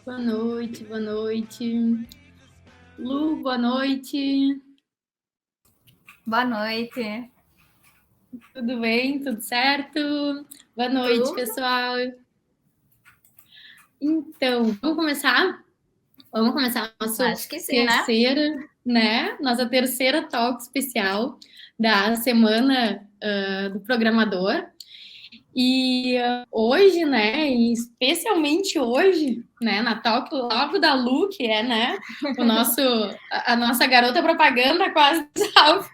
Boa noite, boa noite. Lu, boa noite. Boa noite. Tudo bem? Tudo certo? Boa noite, Tudo. pessoal. Então, vamos começar? Vamos começar a nossa Acho que sim, terceira, né? Nossa terceira talk especial da semana do programador. E hoje, né, e especialmente hoje, né, na talk logo da Lu, que é, né, a nossa garota propaganda quase, sabe?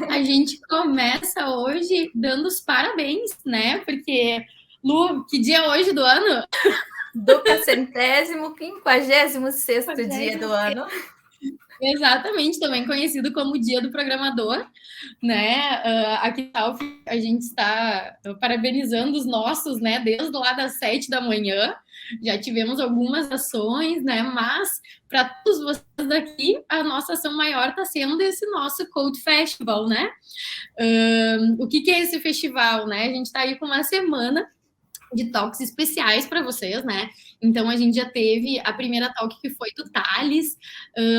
A gente começa hoje dando os parabéns, né, porque, Lu, que dia é hoje do ano? 256º dia do ano. Exatamente, também conhecido como Dia do Programador, né? Aqui a gente está parabenizando os nossos, né? Desde lá das 7 da manhã, já tivemos algumas ações, né? Mas para todos vocês daqui, a nossa ação maior está sendo esse nosso Code Festival, né? O que é esse festival, né? A gente está aí com uma semana de talks especiais para vocês, né? Então a gente já teve a primeira talk que foi do Thales,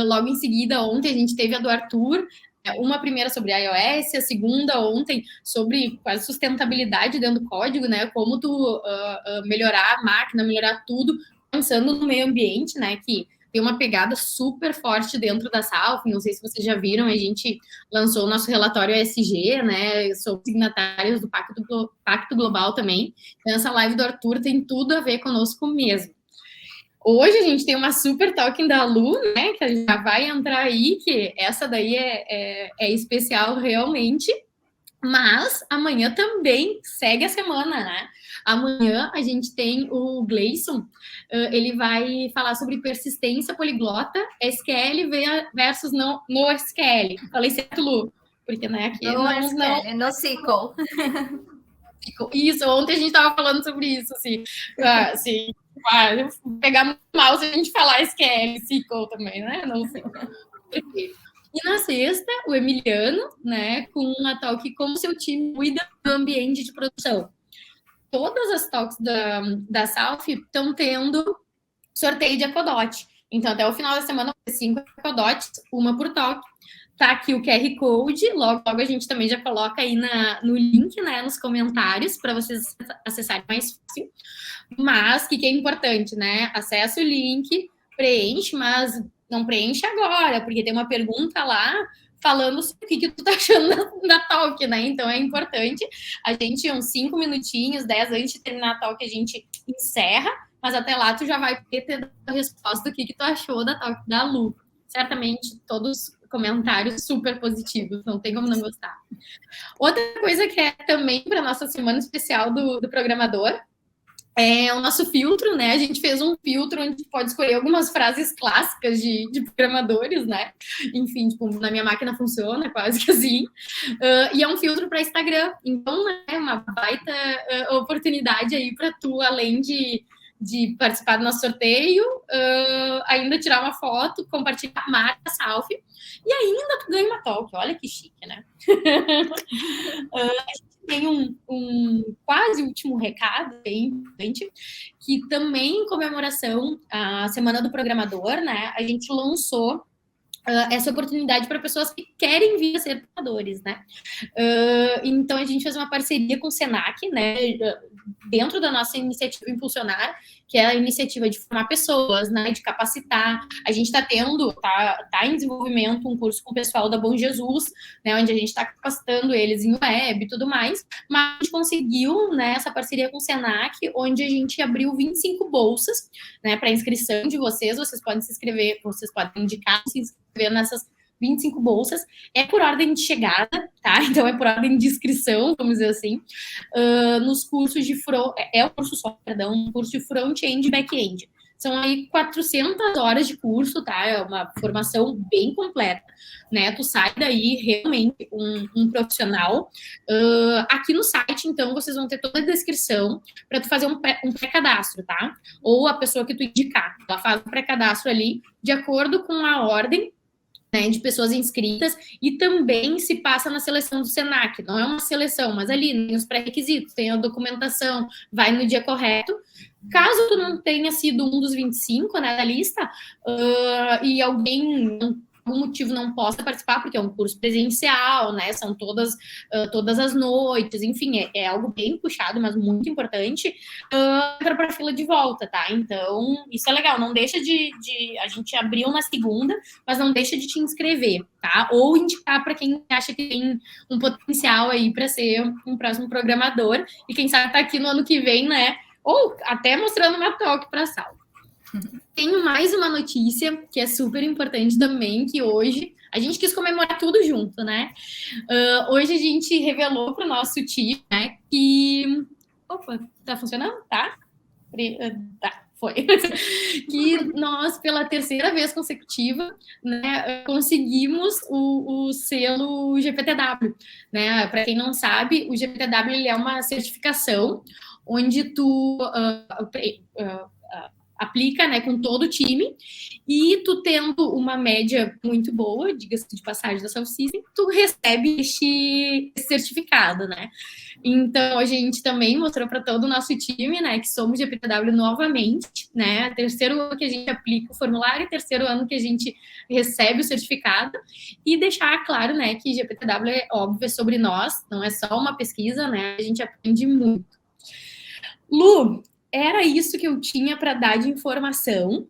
logo em seguida, ontem a gente teve a do Arthur, uma primeira sobre iOS, a segunda ontem sobre quase sustentabilidade dentro do código, né? Como tu melhorar a máquina, melhorar tudo, pensando no meio ambiente, né? Que tem uma pegada super forte dentro da Salf. Não sei se vocês já viram, a gente lançou o nosso relatório ESG, né? Somos signatários do Pacto Global também. Então, essa live do Arthur tem tudo a ver conosco mesmo. Hoje a gente tem uma super talking da Lu, né? Que já vai entrar aí, que essa daí é especial realmente. Mas amanhã também segue a semana, né? Amanhã a gente tem o Gleison, ele vai falar sobre persistência poliglota, SQL versus no SQL. Falei certo, Lu? Porque, né, aqui No SQL, no SQL. Isso, ontem a gente estava falando sobre isso, assim, pegar mal se a gente falar SQL, SQL também, né? Não sei. E na sexta, o Emiliano, né, com uma talk como seu time cuida do ambiente de produção. Todas as talks da Salf estão tendo sorteio de Ecodote. Então, até o final da semana, 5 Ecodotes, uma por talk. Tá aqui o QR Code, logo a gente também já coloca aí no link, né, nos comentários, para vocês acessarem mais fácil. Mas o que é importante, né? Acessa o link, preenche, mas não preenche agora, porque tem uma pergunta lá falando sobre o que tu tá achando da talk, né? Então é importante a gente, uns 5 minutinhos, 10 antes de terminar a talk, a gente encerra, mas até lá tu já vai ter a resposta do que tu achou da talk da Lu. Certamente todos comentários super positivos, não tem como não gostar. Outra coisa que é também para nossa semana especial do programador é o nosso filtro, né? A gente fez um filtro onde pode escolher algumas frases clássicas de programadores, né? Enfim, tipo, na minha máquina funciona, quase que assim. E é um filtro para Instagram. Então, é uma baita oportunidade aí para tu, além de participar do nosso sorteio, ainda tirar uma foto, compartilhar a marca Salf, e ainda tu ganha uma talk. Olha que chique, né? A gente tem um quase último recado bem importante, que também em comemoração à Semana do Programador, né, a gente lançou essa oportunidade para pessoas que querem vir a ser programadores, né? Então a gente fez uma parceria com o Senac, né? Dentro da nossa iniciativa Impulsionar, que é a iniciativa de formar pessoas, né? De capacitar. A gente está tá em desenvolvimento um curso com o pessoal da Bom Jesus, né? Onde a gente está capacitando eles em web e tudo mais. Mas a gente conseguiu, né? Essa parceria com o Senac, onde a gente abriu 25 bolsas, né? Para inscrição de vocês. Vocês podem se inscrever, vocês podem indicar se inscrever nessas 25 bolsas, é por ordem de chegada, tá? Então é por ordem de inscrição, vamos dizer assim, nos cursos de front, o curso só, perdão, um curso de front-end e back-end. São aí 400 horas de curso, tá? É uma formação bem completa, né? Tu sai daí realmente um profissional. Aqui no site, então, vocês vão ter toda a descrição para tu fazer um pré-cadastro, tá? Ou a pessoa que tu indicar, ela faz o pré-cadastro ali de acordo com a ordem, né, de pessoas inscritas, e também se passa na seleção do Senac. Não é uma seleção, mas ali tem os pré-requisitos, tem a documentação, vai no dia correto. Caso tu não tenha sido um dos 25, né, da lista, e alguém por algum motivo não possa participar, porque é um curso presencial, né? São todas as noites, enfim, é algo bem puxado, mas muito importante, entra para a fila de volta, tá? Então, isso é legal, não deixa a gente abrir uma segunda, mas não deixa de te inscrever, tá? Ou indicar para quem acha que tem um potencial aí para ser um próximo programador, e quem sabe tá aqui no ano que vem, né? Ou até mostrando uma talk para a sala. Tenho mais uma notícia que é super importante também, que hoje a gente quis comemorar tudo junto, né? Hoje a gente revelou para o nosso time, né, que... Opa, tá funcionando? Tá? Tá, foi. Que nós, pela terceira vez consecutiva, né, conseguimos o selo GPTW, né? Para quem não sabe, o GPTW ele é uma certificação onde tu aplica, né, com todo o time, e tu tendo uma média muito boa, diga-se de passagem da Self System, tu recebe esse certificado, né? Então, a gente também mostrou para todo o nosso time, né, que somos GPTW novamente, né? Terceiro ano que a gente aplica o formulário, terceiro ano que a gente recebe o certificado, e deixar claro, né, que GPTW é óbvio, é sobre nós, não é só uma pesquisa, né? A gente aprende muito. Lu, era isso que eu tinha para dar de informação,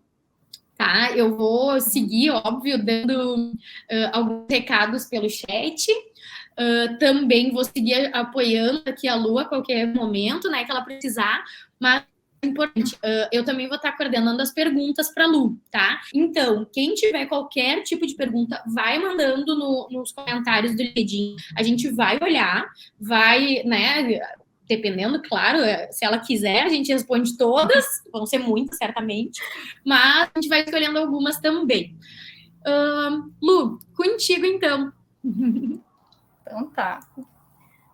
tá? Eu vou seguir, óbvio, dando alguns recados pelo chat. Também vou seguir apoiando aqui a Lu a qualquer momento, né, que ela precisar, mas é importante, eu também vou estar coordenando as perguntas para a Lu, tá? Então, quem tiver qualquer tipo de pergunta, vai mandando nos comentários do LinkedIn, a gente vai olhar, vai, né, dependendo, claro, se ela quiser, a gente responde todas, vão ser muitas, certamente, mas a gente vai escolhendo algumas também. Lu, contigo, então. Então tá.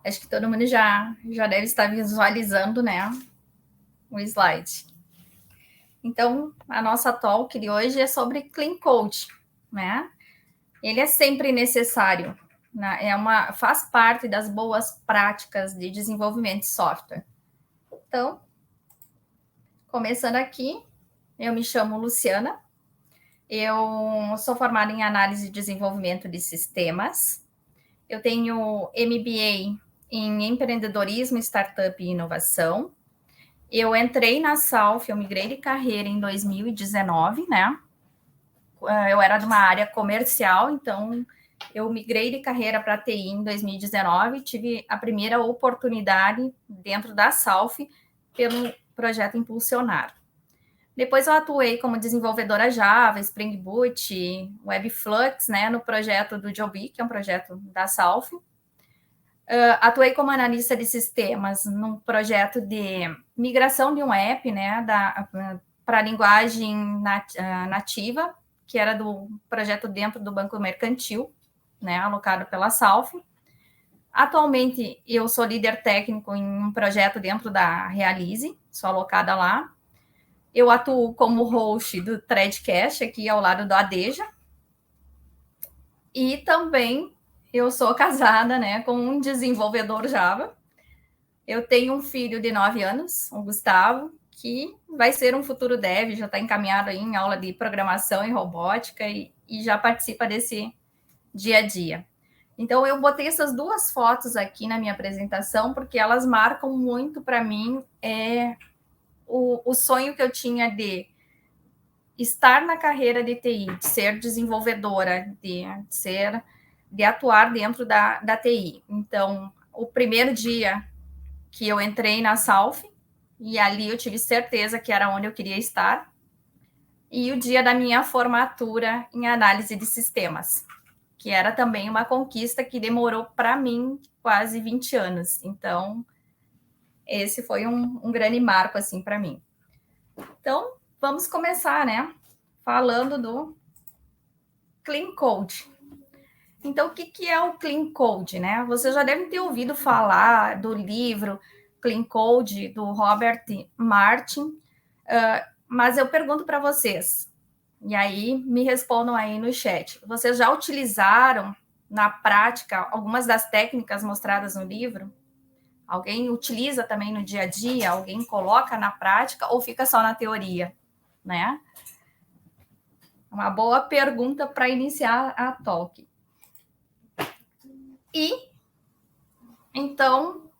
Acho que todo mundo já deve estar visualizando, né, o slide. Então, a nossa talk de hoje é sobre Clean Code, né? Ele é sempre necessário, né? Faz parte das boas práticas de desenvolvimento de software. Então, começando aqui, eu me chamo Luciana, eu sou formada em análise e desenvolvimento de sistemas, eu tenho MBA em empreendedorismo, startup e inovação. Eu entrei na Salf, eu migrei de carreira em 2019, né? Eu era de uma área comercial, então eu migrei de carreira para TI em 2019, tive a primeira oportunidade dentro da Salf pelo projeto Impulsionar. Depois eu atuei como desenvolvedora Java, Spring Boot, Webflux, né, no projeto do Joby, que é um projeto da Salf. Atuei como analista de sistemas num projeto de migração de um app, né, para a linguagem nativa, que era do projeto dentro do Banco Mercantil, né, alocado pela Salf. Atualmente, eu sou líder técnico em um projeto dentro da Realize, sou alocada lá. Eu atuo como host do Threadcast, aqui ao lado do Adeja. E também eu sou casada, né, com um desenvolvedor Java. Eu tenho um filho de 9 anos, o Gustavo, que vai ser um futuro dev, já está encaminhado aí em aula de programação e robótica e já participa desse dia a dia. Então, eu botei essas duas fotos aqui na minha apresentação, porque elas marcam muito para mim o sonho que eu tinha de estar na carreira de TI, de ser desenvolvedora, de atuar dentro da TI. Então, o primeiro dia que eu entrei na Salf, e ali eu tive certeza que era onde eu queria estar, e o dia da minha formatura em análise de sistemas, que era também uma conquista que demorou para mim quase 20 anos. Então, esse foi um grande marco, assim, para mim. Então, vamos começar, né? Falando do Clean Code. Então, o que é o Clean Code, né? Vocês já devem ter ouvido falar do livro Clean Code, do Robert Martin, mas eu pergunto para vocês, e aí me respondam aí no chat. Vocês já utilizaram, na prática, algumas das técnicas mostradas no livro? Alguém utiliza também no dia a dia? Alguém coloca na prática ou fica só na teoria, né? Uma boa pergunta para iniciar a talk. E, então,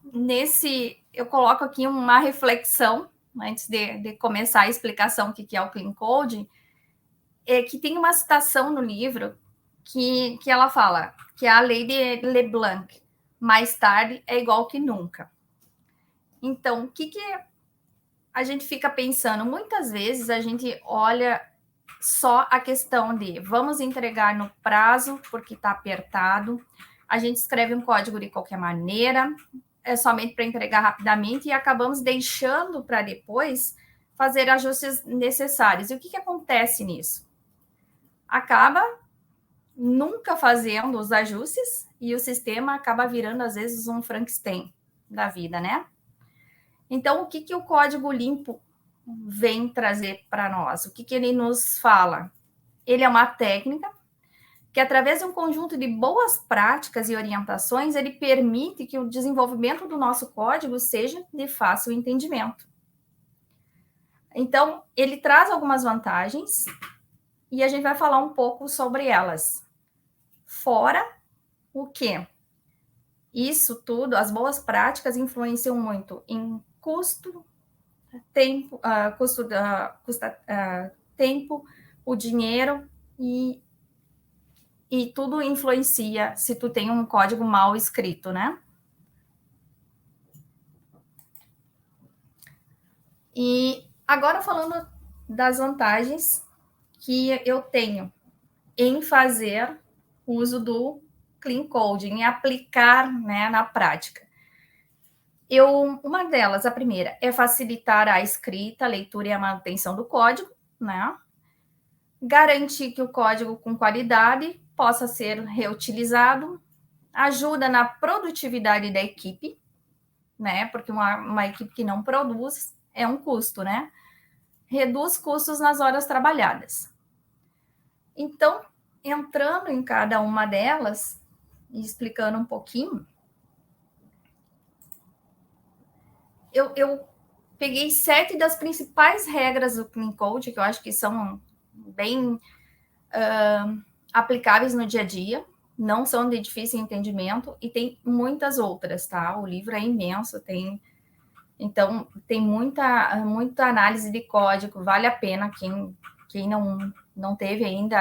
eu coloco aqui uma reflexão, antes de começar a explicação do que é o Clean Code, que tem uma citação no livro que ela fala, que é a lei de Leblanc, mais tarde é igual que nunca. Então, o que a gente fica pensando? Muitas vezes a gente olha só a questão de vamos entregar no prazo porque está apertado, a gente escreve um código de qualquer maneira, é somente para entregar rapidamente e acabamos deixando para depois fazer ajustes necessários. E o que acontece nisso? Acaba nunca fazendo os ajustes e o sistema acaba virando, às vezes, um Frankenstein da vida, né? Então, o que o código limpo vem trazer para nós? O que ele nos fala? Ele é uma técnica que, através de um conjunto de boas práticas e orientações, ele permite que o desenvolvimento do nosso código seja de fácil entendimento. Então, ele traz algumas vantagens e a gente vai falar um pouco sobre elas. Fora o quê? Isso tudo, as boas práticas influenciam muito em custo, tempo, tempo, o dinheiro e tudo influencia se tu tem um código mal escrito, né? E agora falando das vantagens que eu tenho em fazer uso do Clean Code, em aplicar, né, na prática. Uma delas, a primeira, é facilitar a escrita, a leitura e a manutenção do código, né? Garantir que o código com qualidade possa ser reutilizado, ajuda na produtividade da equipe, né? Porque uma equipe que não produz é um custo, né? Reduz custos nas horas trabalhadas. Então, entrando em cada uma delas e explicando um pouquinho, eu peguei 7 das principais regras do Clean Code, que eu acho que são bem aplicáveis no dia a dia, não são de difícil entendimento, e tem muitas outras, tá? O livro é imenso, então tem muita análise de código, vale a pena quem não teve ainda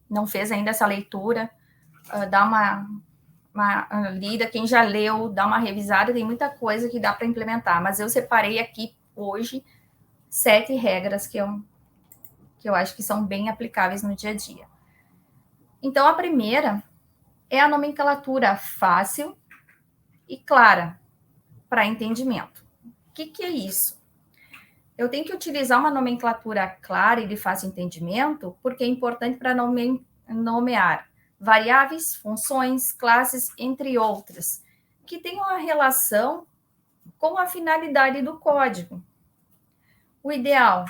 não fez ainda essa leitura, dá uma lida, quem já leu, dá uma revisada, tem muita coisa que dá para implementar, mas eu separei aqui hoje 7 regras que eu acho que são bem aplicáveis no dia a dia. Então, a primeira é a nomenclatura fácil e clara para entendimento. O que é isso? Eu tenho que utilizar uma nomenclatura clara e de fácil entendimento, porque é importante para nomear variáveis, funções, classes, entre outras, que tenham uma relação com a finalidade do código. O ideal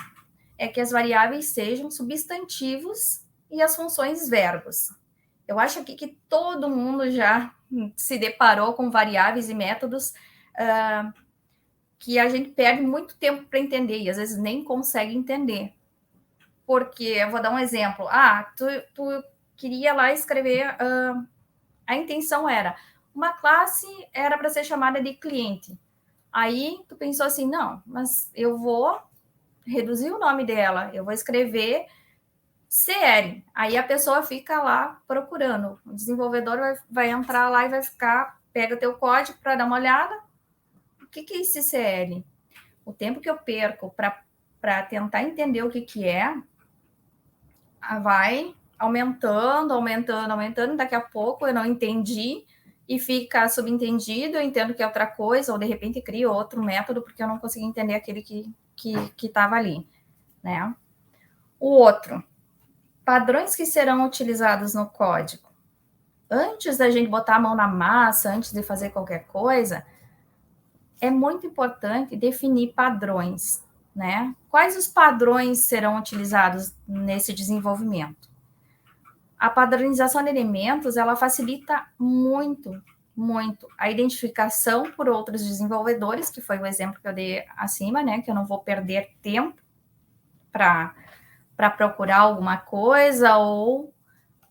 é que as variáveis sejam substantivos e as funções verbos. Eu acho aqui que todo mundo já se deparou com variáveis e métodos que a gente perde muito tempo para entender e às vezes nem consegue entender. Porque, eu vou dar um exemplo. Tu queria lá escrever, a intenção era, uma classe era para ser chamada de cliente. Aí tu pensou assim, não, mas eu vou reduzir o nome dela, eu vou escrever CL. Aí a pessoa fica lá procurando. O desenvolvedor vai entrar lá e vai pega teu código para dar uma olhada. O que é esse CL? O tempo que eu perco para tentar entender o que é, vai aumentando. Daqui a pouco eu não entendi e fica subentendido, eu entendo que é outra coisa, ou de repente crio outro método porque eu não consegui entender aquele que estava ali, né? O outro, padrões que serão utilizados no código. Antes da gente botar a mão na massa, antes de fazer qualquer coisa, é muito importante definir padrões, né? Quais os padrões serão utilizados nesse desenvolvimento? A padronização de elementos, ela facilita muito muito a identificação por outros desenvolvedores, que foi o exemplo que eu dei acima, né? Que eu não vou perder tempo para procurar alguma coisa, ou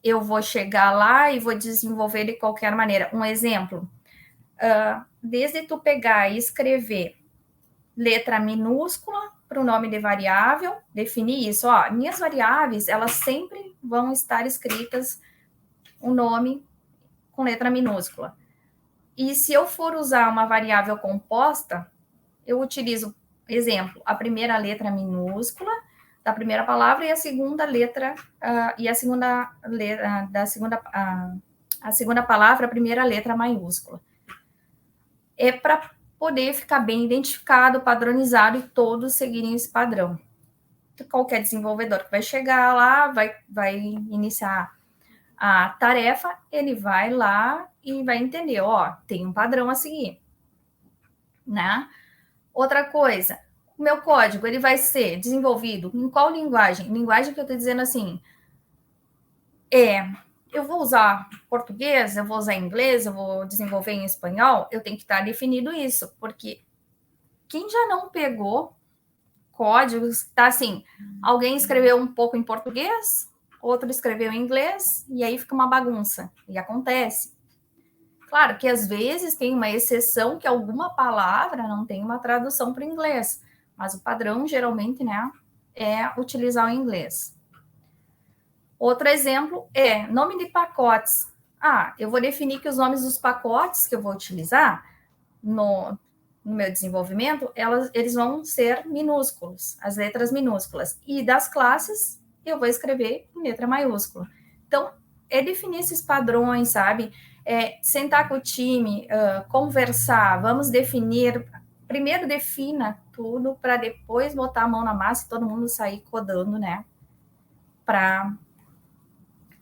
eu vou chegar lá e vou desenvolver de qualquer maneira. Um exemplo, desde tu pegar e escrever letra minúscula para o nome de variável, definir isso, ó, minhas variáveis, elas sempre vão estar escritas o nome com letra minúscula. E se eu for usar uma variável composta, eu utilizo, exemplo, a primeira letra minúscula da primeira palavra e a segunda letra, e a segunda letra da segunda, a segunda palavra, a primeira letra maiúscula. É para poder ficar bem identificado, padronizado e todos seguirem esse padrão. Qualquer desenvolvedor que vai chegar lá, vai iniciar a tarefa, ele vai lá e vai entender, ó, tem um padrão a seguir, né? Outra coisa, o meu código, ele vai ser desenvolvido em qual linguagem? Linguagem que eu estou dizendo assim, eu vou usar português, eu vou usar inglês, eu vou desenvolver em espanhol, eu tenho que estar definido isso, porque quem já não pegou códigos, tá assim, alguém escreveu um pouco em português, outro escreveu em inglês, e aí fica uma bagunça, e acontece. Claro que às vezes tem uma exceção que alguma palavra não tem uma tradução para o inglês, mas o padrão geralmente, né, é utilizar o inglês. Outro exemplo é nome de pacotes. Eu vou definir que os nomes dos pacotes que eu vou utilizar no meu desenvolvimento, eles vão ser minúsculos, as letras minúsculas. E das classes, eu vou escrever em letra maiúscula. Então, é definir esses padrões, sabe? Sentar com o time, conversar, vamos definir. Primeiro defina tudo para depois botar a mão na massa e todo mundo sair codando, né?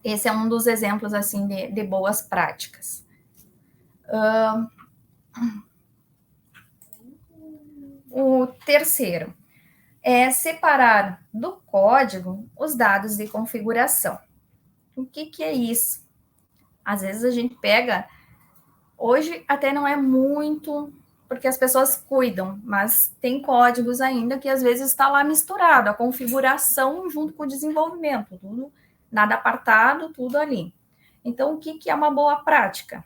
Esse é um dos exemplos, assim, de boas práticas. O terceiro é separar do código os dados de configuração. O que é isso? Às vezes a gente pega, hoje até não é muito, porque as pessoas cuidam, mas tem códigos ainda que às vezes está lá misturado, a configuração junto com o desenvolvimento, tudo, nada apartado, tudo ali. Então, o que é uma boa prática?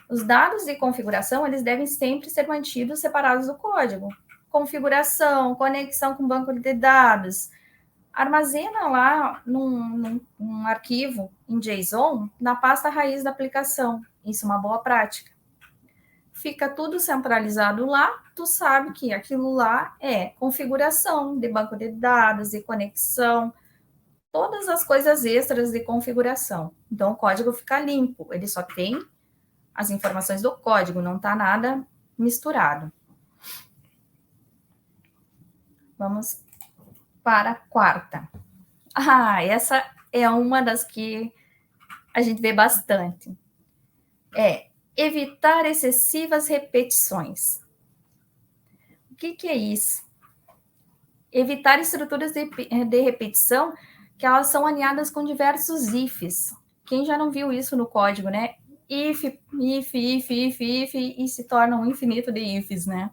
Os dados de configuração, eles devem sempre ser mantidos separados do código. Configuração, conexão com banco de dados, armazena lá num arquivo em JSON na pasta raiz da aplicação. Isso é uma boa prática. Fica tudo centralizado lá, tu sabe que aquilo lá é configuração de banco de dados, de conexão, todas as coisas extras de configuração. Então, o código fica limpo, ele só tem as informações do código, não está nada misturado. Vamos para a quarta. Essa é uma das que a gente vê bastante. Evitar excessivas repetições. O que é isso? Evitar estruturas de repetição que elas são alinhadas com diversos ifs. Quem já não viu isso no código, né? If, e se torna um infinito de ifs, né?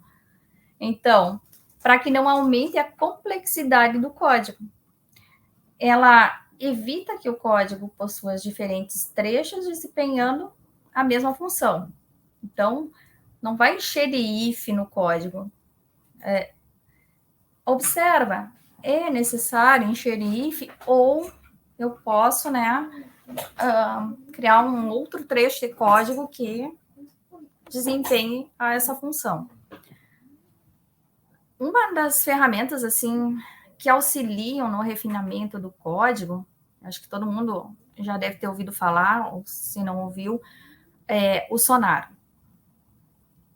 Então, para que não aumente a complexidade do código, ela evita que o código possua diferentes trechos desempenhando a mesma função. Então, não vai encher de if no código. Observa, é necessário encher de if ou eu posso, né, criar um outro trecho de código que desempenhe essa função. Uma das ferramentas, assim, que auxiliam no refinamento do código, acho que todo mundo já deve ter ouvido falar, ou se não ouviu, é o Sonar.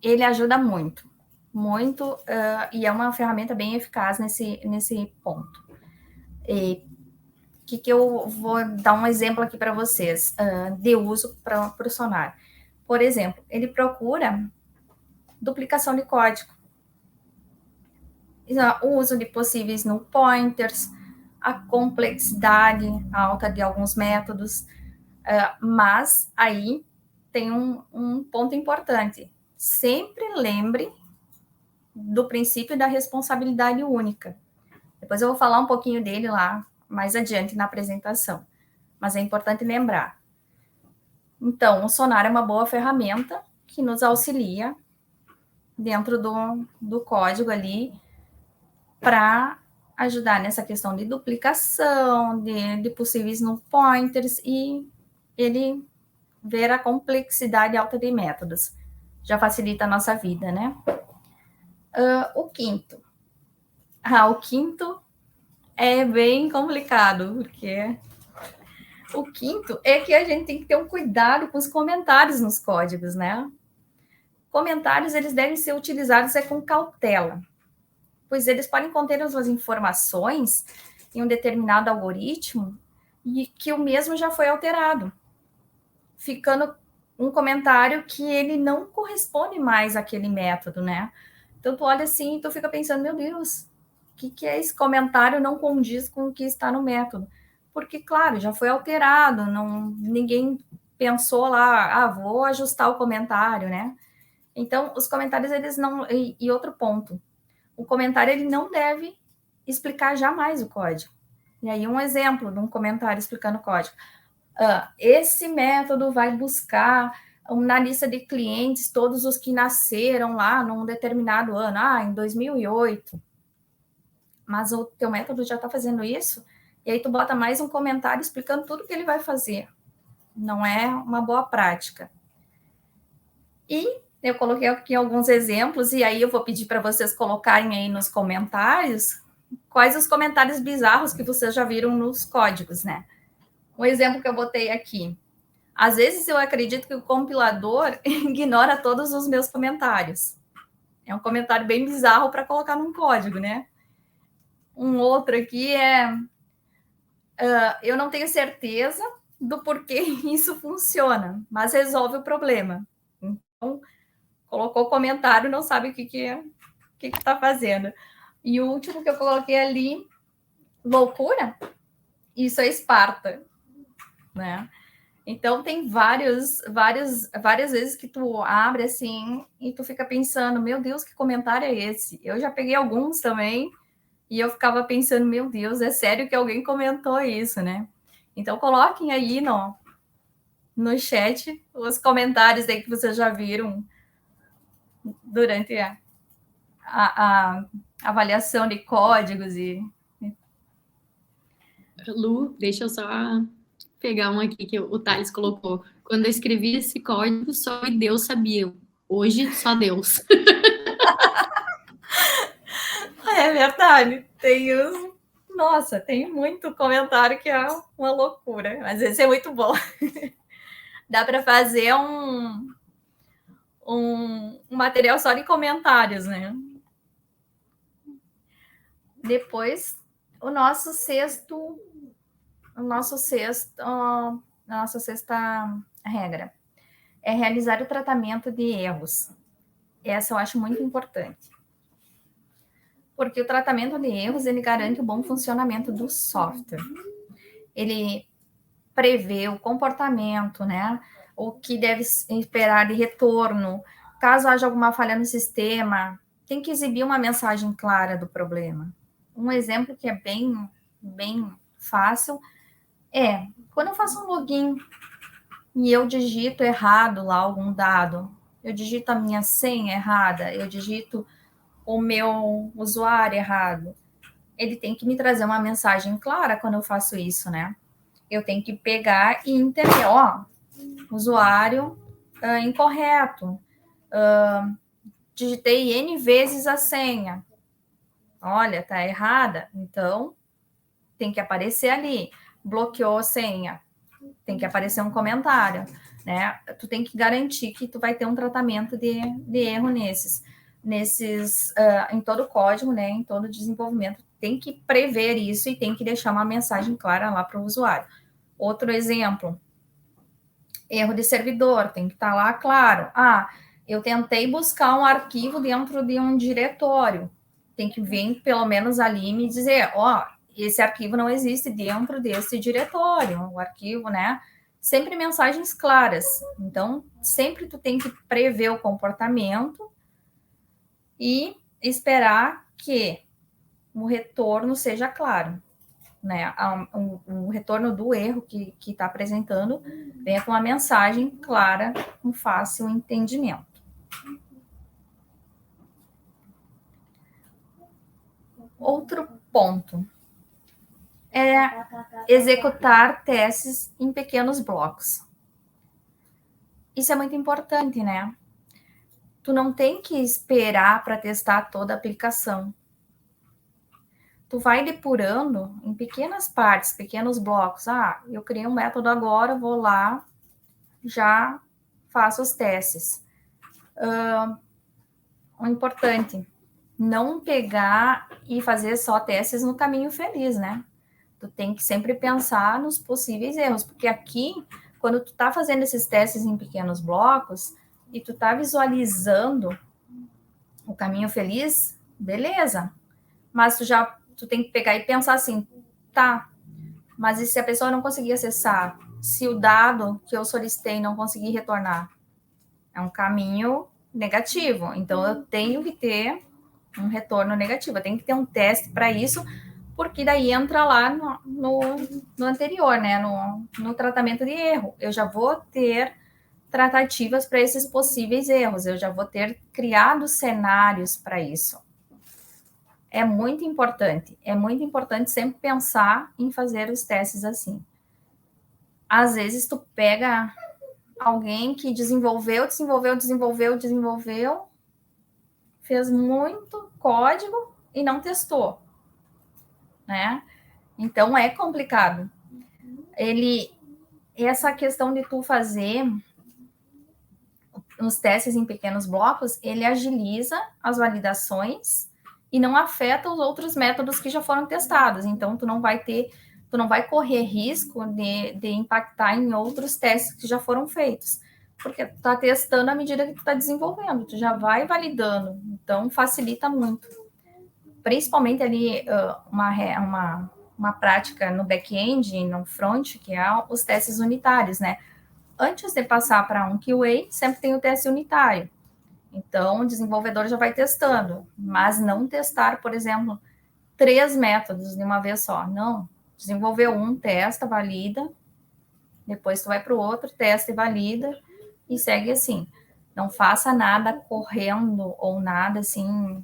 Ele ajuda muito, e é uma ferramenta bem eficaz nesse ponto. Que eu vou dar um exemplo aqui para vocês, de uso para o Sonar. Por exemplo, ele procura duplicação de código, o uso de possíveis null pointers, a complexidade alta de alguns métodos, mas aí tem um ponto importante. Sempre lembre do princípio da responsabilidade única. Depois eu vou falar um pouquinho dele lá mais adiante na apresentação, mas é importante lembrar. Então, o Sonar é uma boa ferramenta que nos auxilia dentro do código ali para ajudar nessa questão de duplicação, de possíveis null pointers e ele ver a complexidade alta de métodos. Já facilita a nossa vida, né? O quinto. O quinto é bem complicado, porque o quinto é que a gente tem que ter um cuidado com os comentários nos códigos, né? Comentários, eles devem ser utilizados com cautela, pois eles podem conter as informações em um determinado algoritmo e que o mesmo já foi alterado, ficando um comentário que ele não corresponde mais àquele método, né? Então, tu olha assim e tu fica pensando, meu Deus, o que é esse comentário não condiz com o que está no método? Porque, claro, já foi alterado, ninguém pensou lá, vou ajustar o comentário, né? Então, os comentários, eles não... E outro ponto, o comentário, ele não deve explicar jamais o código. E aí, um exemplo de um comentário explicando o código. Esse método vai buscar na lista de clientes todos os que nasceram lá num determinado ano, em 2008. Mas o teu método já está fazendo isso, e aí tu bota mais um comentário explicando tudo que ele vai fazer. Não é uma boa prática. E eu coloquei aqui alguns exemplos, e aí eu vou pedir para vocês colocarem aí nos comentários quais os comentários bizarros que vocês já viram nos códigos, né? Um exemplo que eu botei aqui. Às vezes eu acredito que o compilador ignora todos os meus comentários. É um comentário bem bizarro para colocar num código, né? Um outro aqui eu não tenho certeza do porquê isso funciona, mas resolve o problema. Então, colocou o comentário, não sabe o que está fazendo. E o último que eu coloquei ali, loucura, isso é Esparta, né? Então, tem várias vezes que tu abre assim e tu fica pensando, meu Deus, que comentário é esse? Eu já peguei alguns também e eu ficava pensando, meu Deus, é sério que alguém comentou isso, né? Então, coloquem aí no chat os comentários aí que vocês já viram durante a avaliação de códigos e... Lu, deixa eu só pegar um aqui que o Thales colocou. Quando eu escrevi esse código, só Deus sabia. Hoje, só Deus. É verdade. Nossa, tem muito comentário que é uma loucura. Mas esse é muito bom. Dá para fazer um material só de comentários, né? Depois, a nossa sexta regra é realizar o tratamento de erros. Essa eu acho muito importante. Porque o tratamento de erros, ele garante o bom funcionamento do software. Ele prevê o comportamento, né? O que deve esperar de retorno. Caso haja alguma falha no sistema, tem que exibir uma mensagem clara do problema. Um exemplo que é bem fácil é, quando eu faço um login e eu digito errado lá algum dado, eu digito a minha senha errada, eu digito o meu usuário errado, ele tem que me trazer uma mensagem clara quando eu faço isso, né? Eu tenho que pegar e entender, usuário incorreto, digitei N vezes a senha, olha, tá errada, então tem que aparecer ali, bloqueou a senha, tem que aparecer um comentário, né? Tu tem que garantir que tu vai ter um tratamento de erro em todo o código, né? Em todo o desenvolvimento, tem que prever isso e tem que deixar uma mensagem clara lá para o usuário. Outro exemplo, erro de servidor, tem que estar lá claro. Eu tentei buscar um arquivo dentro de um diretório, tem que vir pelo menos ali e me dizer, esse arquivo não existe dentro desse diretório, o arquivo, né? sempre mensagens claras. Então, sempre tu tem que prever o comportamento e esperar que o retorno seja claro, né? O retorno do erro que está apresentando venha com uma mensagem clara, com fácil entendimento. Outro ponto é executar testes em pequenos blocos. Isso é muito importante, né? Tu não tem que esperar para testar toda a aplicação. Tu vai depurando em pequenas partes, pequenos blocos. Ah, eu criei um método agora, vou lá, já faço os testes. O importante, não pegar e fazer só testes no caminho feliz, né? Tu tem que sempre pensar nos possíveis erros, porque aqui, quando tu tá fazendo esses testes em pequenos blocos e tu tá visualizando o caminho feliz, beleza. Mas tu tem que pegar e pensar assim, tá, mas e se a pessoa não conseguir acessar? Se o dado que eu solicitei não conseguir retornar? É um caminho negativo. Então, eu tenho que ter um retorno negativo. Eu tenho que ter um teste para isso, porque daí entra lá no anterior, né? No tratamento de erro. Eu já vou ter tratativas para esses possíveis erros. Eu já vou ter criado cenários para isso. É muito importante sempre pensar em fazer os testes assim. Às vezes tu pega alguém que desenvolveu, fez muito código e não testou, né? Então é complicado. Essa questão de tu fazer os testes em pequenos blocos, ele agiliza as validações e não afeta os outros métodos que já foram testados. Então, tu não vai correr risco de impactar em outros testes que já foram feitos, porque tu está testando à medida que tu está desenvolvendo, tu já vai validando, então facilita muito. Principalmente ali uma prática no back-end e no front, que é os testes unitários, né? Antes de passar para um QA, sempre tem o teste unitário. Então, o desenvolvedor já vai testando, mas não testar, por exemplo, 3 métodos de uma vez só. Não. Desenvolveu um, testa, valida, depois tu vai para o outro, testa e valida, e segue assim. Não faça nada correndo ou nada assim,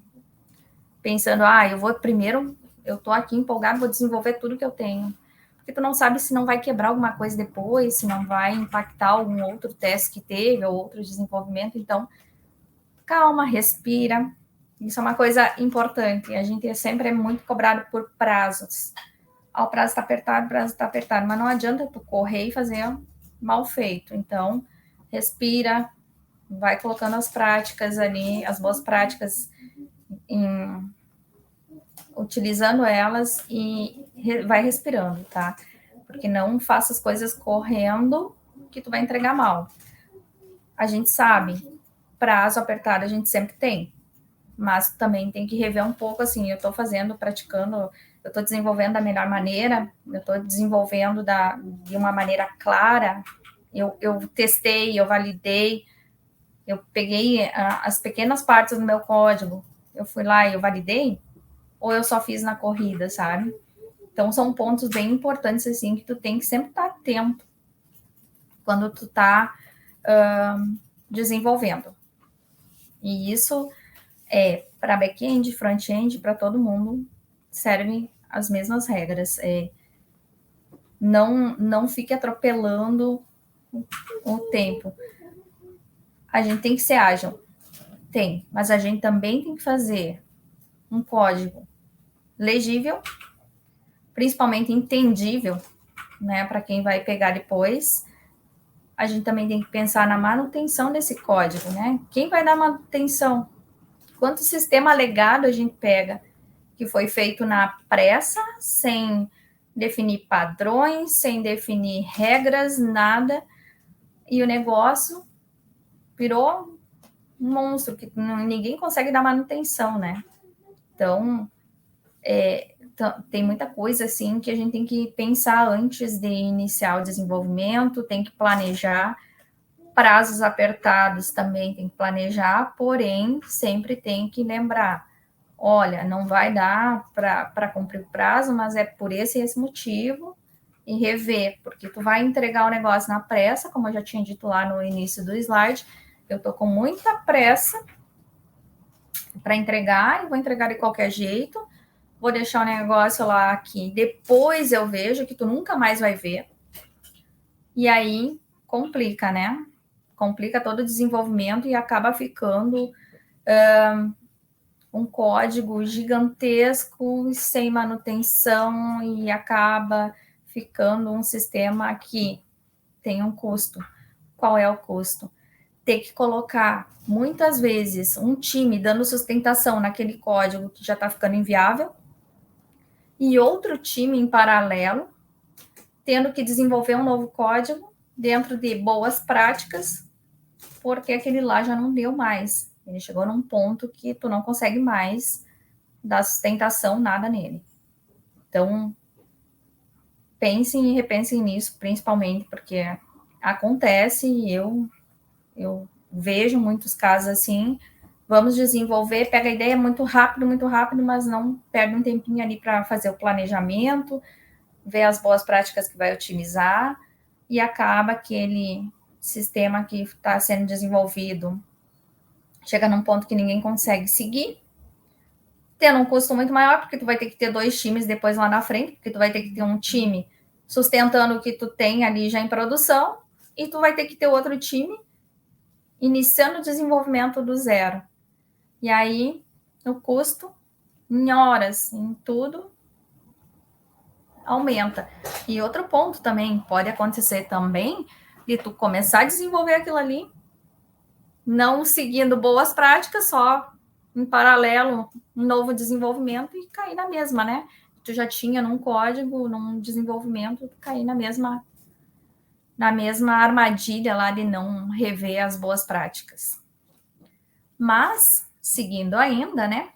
pensando, eu tô aqui empolgado, vou desenvolver tudo que eu tenho. Porque tu não sabe se não vai quebrar alguma coisa depois, se não vai impactar algum outro teste que teve, ou outro desenvolvimento. Então, calma, respira. Isso é uma coisa importante. A gente sempre é muito cobrado por prazos. O prazo está apertado, mas não adianta tu correr e fazer mal feito. Então, respira, vai colocando as práticas ali, as boas práticas, utilizando elas e vai respirando, tá? Porque não faça as coisas correndo que tu vai entregar mal. A gente sabe, prazo apertado a gente sempre tem, mas também tem que rever um pouco, assim, eu tô fazendo, praticando, eu tô desenvolvendo da melhor maneira, eu tô desenvolvendo de uma maneira clara, eu testei, eu validei, eu peguei as pequenas partes do meu código, eu fui lá e eu validei, ou eu só fiz na corrida, sabe? Então, são pontos bem importantes, assim, que tu tem que sempre estar atento quando tu tá desenvolvendo. E isso para back-end, front-end, para todo mundo, servem as mesmas regras. Não fique atropelando o tempo. A gente tem que ser ágil. Tem, mas a gente também tem que fazer um código legível, principalmente entendível, né, para quem vai pegar depois. A gente também tem que pensar na manutenção desse código, né? Quem vai dar manutenção? Quanto sistema legado a gente pega que foi feito na pressa, sem definir padrões, sem definir regras, nada, e o negócio virou um monstro que ninguém consegue dar manutenção, né? Então, tem muita coisa assim que a gente tem que pensar antes de iniciar o desenvolvimento, tem que planejar, prazos apertados também tem que planejar, porém sempre tem que lembrar, olha, não vai dar para cumprir o prazo, mas é por esse motivo, e rever, porque tu vai entregar o negócio na pressa, como eu já tinha dito lá no início do slide, eu tô com muita pressa para entregar, e vou entregar de qualquer jeito, vou deixar o negócio lá que depois eu vejo, que tu nunca mais vai ver, e aí complica, né? Complica todo o desenvolvimento e acaba ficando um código gigantesco sem manutenção e acaba ficando um sistema que tem um custo. Qual é o custo? Ter que colocar, muitas vezes, um time dando sustentação naquele código que já está ficando inviável e outro time em paralelo tendo que desenvolver um novo código dentro de boas práticas, porque aquele lá já não deu mais. Ele chegou num ponto que tu não consegue mais dar sustentação, nada nele. Então, pensem e repensem nisso, principalmente, porque acontece e eu vejo muitos casos assim, vamos desenvolver, pega a ideia muito rápido, mas não perde um tempinho ali para fazer o planejamento, ver as boas práticas que vai otimizar, e acaba aquele sistema que está sendo desenvolvido chega num ponto que ninguém consegue seguir, tendo um custo muito maior, porque tu vai ter que ter 2 times depois lá na frente, porque tu vai ter que ter um time sustentando o que tu tem ali já em produção, e tu vai ter que ter outro time iniciando o desenvolvimento do zero. E aí, o custo, em horas, em tudo, aumenta. E outro ponto também, pode acontecer também, de tu começar a desenvolver aquilo ali, não seguindo boas práticas, só em paralelo, um novo desenvolvimento e cair na mesma, né? Tu já tinha num código, num desenvolvimento, cair na mesma armadilha lá de não rever as boas práticas. Mas, seguindo ainda, né?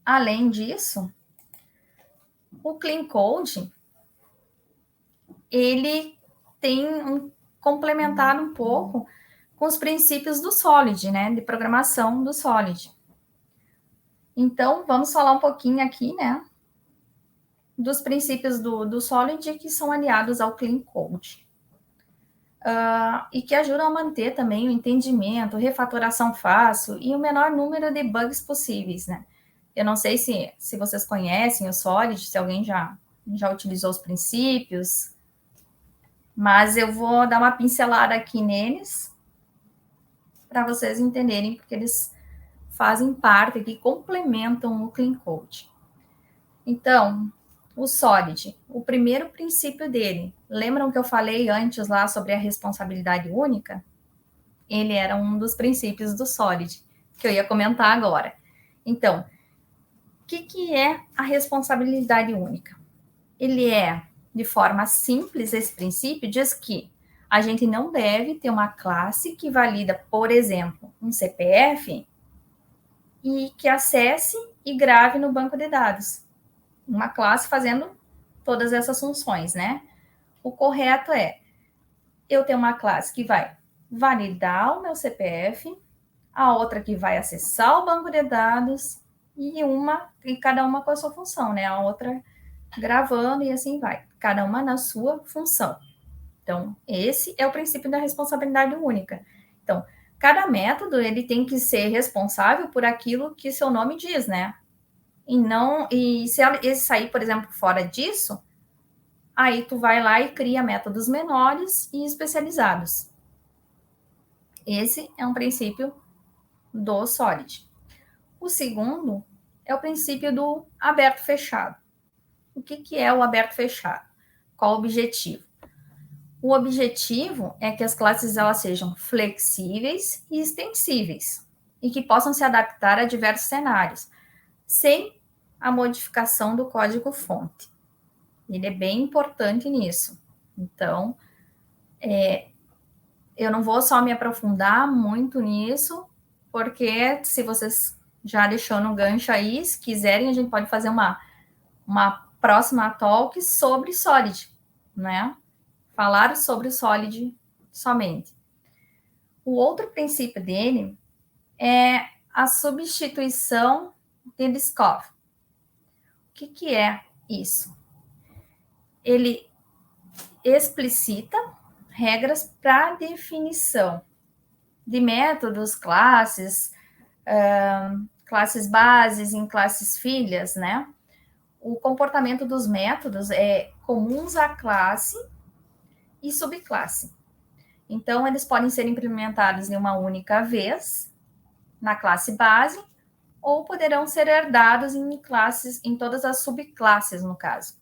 Além disso, o Clean Code, ele tem complementado um pouco com os princípios do Solid, né? De programação do Solid. Então, vamos falar um pouquinho aqui, né? Dos princípios do Solid que são aliados ao Clean Code. E que ajudam a manter também o entendimento, refatoração fácil e o menor número de bugs possíveis, né? Eu não sei se vocês conhecem o Solid, se alguém já utilizou os princípios, mas eu vou dar uma pincelada aqui neles para vocês entenderem, porque eles fazem parte, que complementam o Clean Code. Então, o Solid, o primeiro princípio dele, lembram que eu falei antes lá sobre a responsabilidade única? Ele era um dos princípios do Solid, que eu ia comentar agora. Então, o que é a responsabilidade única? Ele é, de forma simples, esse princípio diz que a gente não deve ter uma classe que valida, por exemplo, um CPF e que acesse e grave no banco de dados. Uma classe fazendo todas essas funções, né? O correto é eu ter uma classe que vai validar o meu CPF, a outra que vai acessar o banco de dados e cada uma com a sua função, né? A outra gravando e assim vai, cada uma na sua função. Então, esse é o princípio da responsabilidade única. Então, cada método ele tem que ser responsável por aquilo que seu nome diz, né? E se ele sair, por exemplo, fora disso, aí tu vai lá e cria métodos menores e especializados. Esse é um princípio do Solid. O segundo é o princípio do aberto-fechado. O que é o aberto-fechado? Qual o objetivo? O objetivo é que as classes elas sejam flexíveis e extensíveis e que possam se adaptar a diversos cenários, sem a modificação do código-fonte. Ele é bem importante nisso. Então, eu não vou só me aprofundar muito nisso, porque se vocês já deixando um gancho aí, se quiserem, a gente pode fazer uma próxima talk sobre Solid, né? Falar sobre o Solid somente. O outro princípio dele é a substituição de Liskov. O que é isso? Ele explicita regras para definição de métodos, classes, classes bases em classes filhas, né? O comportamento dos métodos é comuns à classe e subclasse. Então, eles podem ser implementados em uma única vez na classe base ou poderão ser herdados em classes, em todas as subclasses, no caso.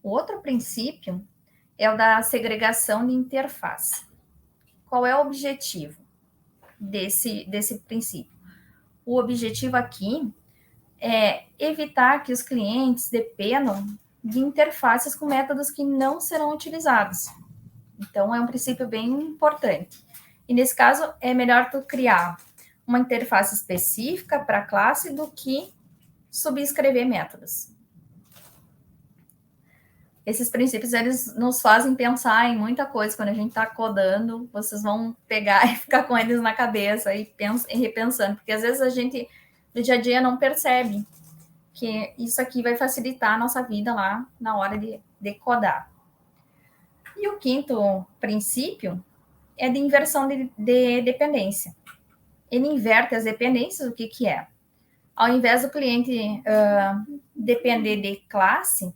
O outro princípio é o da segregação de interface. Qual é o objetivo desse princípio? O objetivo aqui é evitar que os clientes dependam de interfaces com métodos que não serão utilizados. Então, é um princípio bem importante. E, nesse caso, é melhor tu criar uma interface específica para a classe do que subscrever métodos. Esses princípios, eles nos fazem pensar em muita coisa. Quando a gente está codando, vocês vão pegar e ficar com eles na cabeça e repensando. Porque, às vezes, a gente, no dia a dia, não percebe que isso aqui vai facilitar a nossa vida lá na hora de codar. E o quinto princípio é de inversão de dependência. Ele inverte as dependências, o que é? Ao invés do cliente depender de classe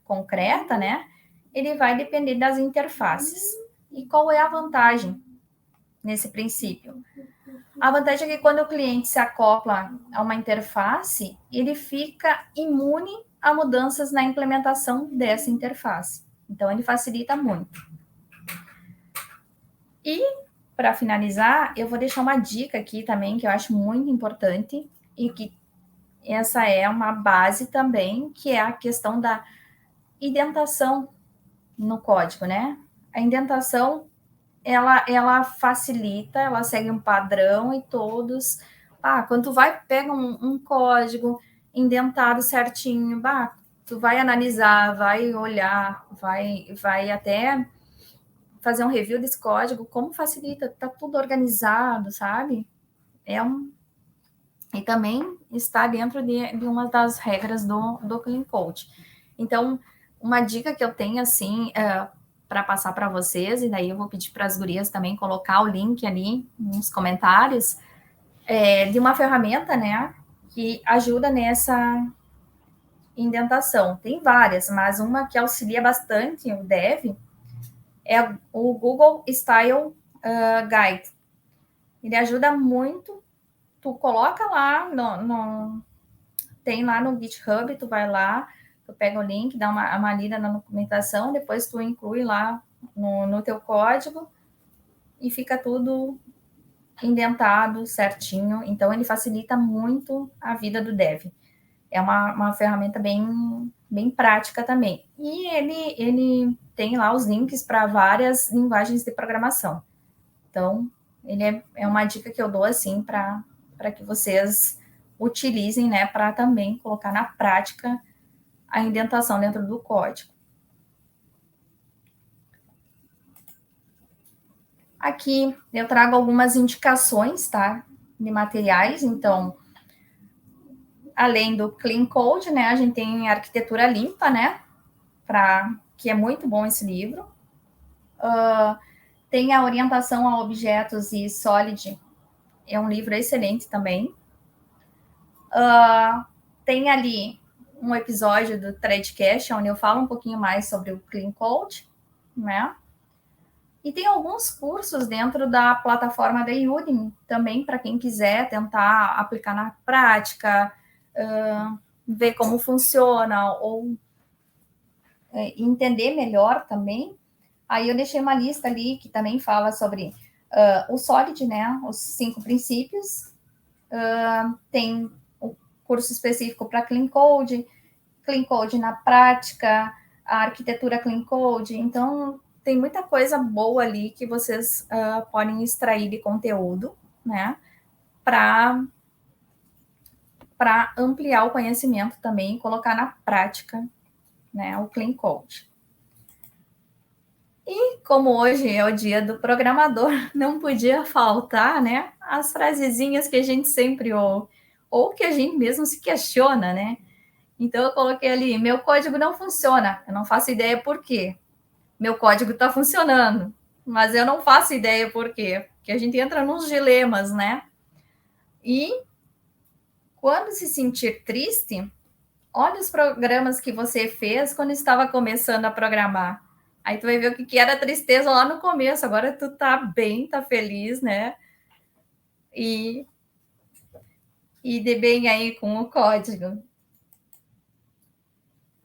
concreta, né? Ele vai depender das interfaces. E qual é a vantagem nesse princípio? A vantagem é que quando o cliente se acopla a uma interface, ele fica imune a mudanças na implementação dessa interface. Então, ele facilita muito. E, para finalizar, eu vou deixar uma dica aqui também, que eu acho muito importante, e que essa é uma base também, que é a questão da indentação no código, né? A indentação, ela facilita, ela segue um padrão e todos... quando tu pega um código indentado certinho, tu vai analisar, vai olhar, vai até fazer um review desse código, como facilita, tá tudo organizado, sabe? E também está dentro de uma das regras do Clean Code. Então, uma dica que eu tenho, assim, para passar para vocês, e daí eu vou pedir para as gurias também colocar o link ali nos comentários, de uma ferramenta, né, que ajuda nessa indentação. Tem várias, mas uma que auxilia bastante o dev é o Google Style Guide. Ele ajuda muito. Tu coloca lá, tem lá no GitHub, tu vai lá, tu pega o link, dá uma lida na documentação, depois tu inclui lá no teu código e fica tudo indentado, certinho. Então, ele facilita muito a vida do dev. É uma ferramenta bem prática também. E ele tem lá os links para várias linguagens de programação. Então, ele é uma dica que eu dou, assim, para que vocês utilizem, né, para também colocar na prática a indentação dentro do código. Aqui eu trago algumas indicações, tá, de materiais. Então, além do Clean Code, né, a gente tem Arquitetura Limpa, né, que é muito bom esse livro. Tem a Orientação a Objetos e Solid, é um livro excelente também. Tem ali um episódio do Threadcast, onde eu falo um pouquinho mais sobre o Clean Code, né? E tem alguns cursos dentro da plataforma da Udemy, também para quem quiser tentar aplicar na prática, ver como funciona, ou entender melhor também. Aí eu deixei uma lista ali que também fala sobre o Solid, né? Os 5 princípios. Tem o curso específico para Clean Code na prática, a arquitetura Clean Code. Então, tem muita coisa boa ali que vocês podem extrair de conteúdo, né? Para para ampliar o conhecimento também e colocar na prática, né, o Clean Code. E como hoje é o dia do programador, não podia faltar, né, as frasezinhas que a gente sempre ouve, ou que a gente mesmo se questiona, né? Então eu coloquei ali, meu código não funciona, eu não faço ideia por quê. Meu código está funcionando, mas eu não faço ideia por quê. Porque a gente entra nos dilemas, né? E quando se sentir triste, olha os programas que você fez quando estava começando a programar. Aí tu vai ver o que era tristeza lá no começo. Agora tu tá bem, tá feliz, né? E de bem aí com o código.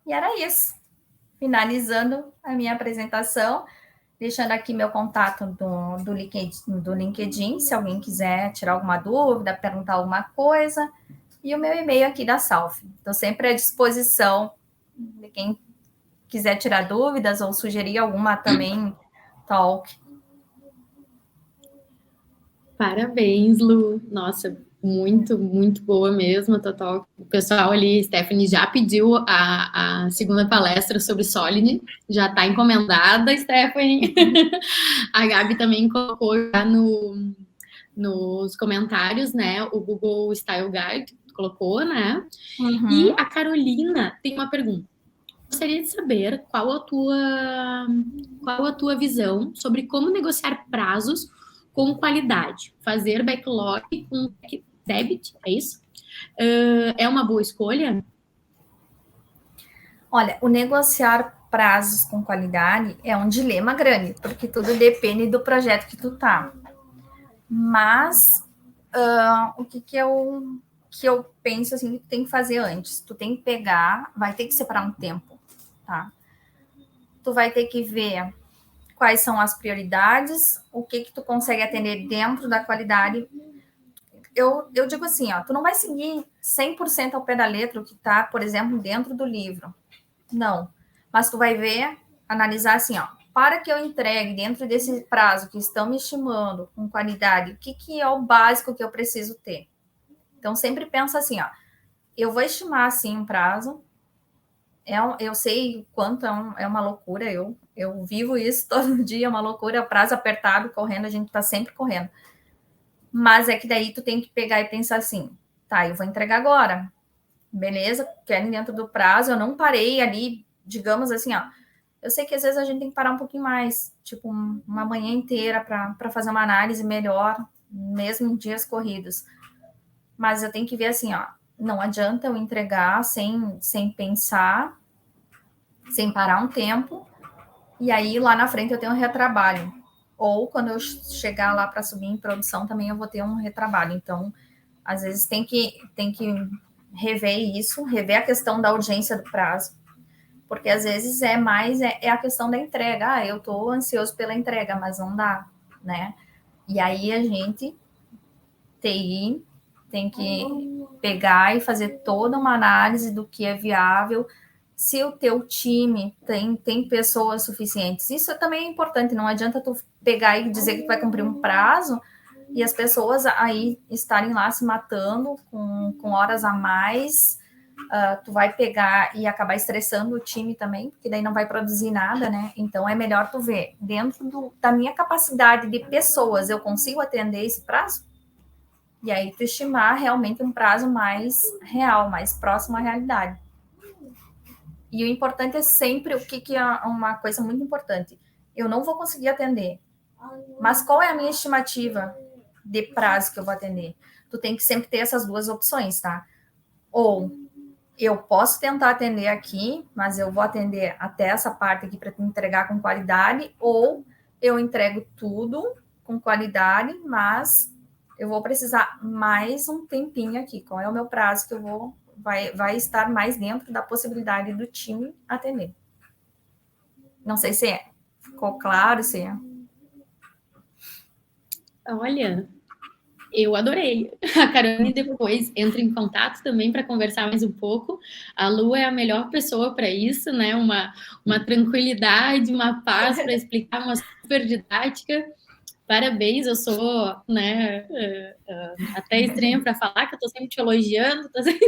E era isso. Finalizando a minha apresentação, deixando aqui meu contato do LinkedIn, se alguém quiser tirar alguma dúvida, perguntar alguma coisa, e o meu e-mail aqui da Salf. Estou sempre à disposição de quem quiser tirar dúvidas ou sugerir alguma também talk. Parabéns, Lu. Nossa, muito, muito boa mesmo a tua talk. O pessoal ali, Stephanie, já pediu a segunda palestra sobre Solid, já está encomendada, Stephanie. A Gabi também colocou já nos comentários, né, o Google Style Guide, colocou, né? Uhum. E a Carolina tem uma pergunta. Gostaria de saber qual a tua visão sobre como negociar prazos com qualidade. Fazer backlog com debit, é isso? É uma boa escolha? Olha, o negociar prazos com qualidade é um dilema grande, porque tudo depende do projeto que tu tá. Mas o que eu penso assim que tu tem que fazer antes? Tu tem que pegar, vai ter que separar um tempo, tá? Tu vai ter que ver quais são as prioridades, o que tu consegue atender dentro da qualidade. Eu digo assim, ó, tu não vai seguir 100% ao pé da letra o que tá, por exemplo, dentro do livro. Não. Mas tu vai ver, analisar assim, ó, para que eu entregue dentro desse prazo que estão me estimando com qualidade, o que é o básico que eu preciso ter? Então, sempre pensa assim, ó, eu vou estimar, assim, um prazo, eu sei o quanto é uma loucura, eu vivo isso todo dia, é uma loucura, prazo apertado, correndo, a gente tá sempre correndo. Mas é que daí tu tem que pegar e pensar assim, tá, eu vou entregar agora, beleza, querem dentro do prazo, eu não parei ali, digamos assim, ó, eu sei que às vezes a gente tem que parar um pouquinho mais, tipo uma manhã inteira para fazer uma análise melhor, mesmo em dias corridos. Mas eu tenho que ver assim, ó, não adianta eu entregar sem pensar, sem parar um tempo, e aí lá na frente eu tenho um retrabalho. Ou quando eu chegar lá para subir em produção também eu vou ter um retrabalho. Então, às vezes tem que rever isso, rever a questão da urgência do prazo, porque às vezes é a questão da entrega. Ah, eu estou ansioso pela entrega, mas não dá, né? E aí a gente, TI, tem que pegar e fazer toda uma análise do que é viável, se o teu time tem pessoas suficientes. Isso também é importante, não adianta tu pegar e dizer que tu vai cumprir um prazo e as pessoas aí estarem lá se matando com horas a mais, tu vai pegar e acabar estressando o time também, porque daí não vai produzir nada, né? Então é melhor tu ver, dentro da minha capacidade de pessoas, eu consigo atender esse prazo? E aí tu estimar realmente um prazo mais real, mais próximo à realidade. E o importante é sempre, o que é uma coisa muito importante, eu não vou conseguir atender, mas qual é a minha estimativa de prazo que eu vou atender? Tu tem que sempre ter essas duas opções, tá? Ou eu posso tentar atender aqui, mas eu vou atender até essa parte aqui para te entregar com qualidade, ou eu entrego tudo com qualidade, mas eu vou precisar mais um tempinho aqui. Qual é o meu prazo que eu vai estar mais dentro da possibilidade do time atender? Não sei se ficou claro, se é. Olha, eu adorei. A Carolina depois entra em contato também para conversar mais um pouco. A Lu é a melhor pessoa para isso, né? Uma tranquilidade, uma paz para explicar, uma super didática. Parabéns, eu sou, né, até estranha para falar, que eu estou sempre te elogiando, tô sempre...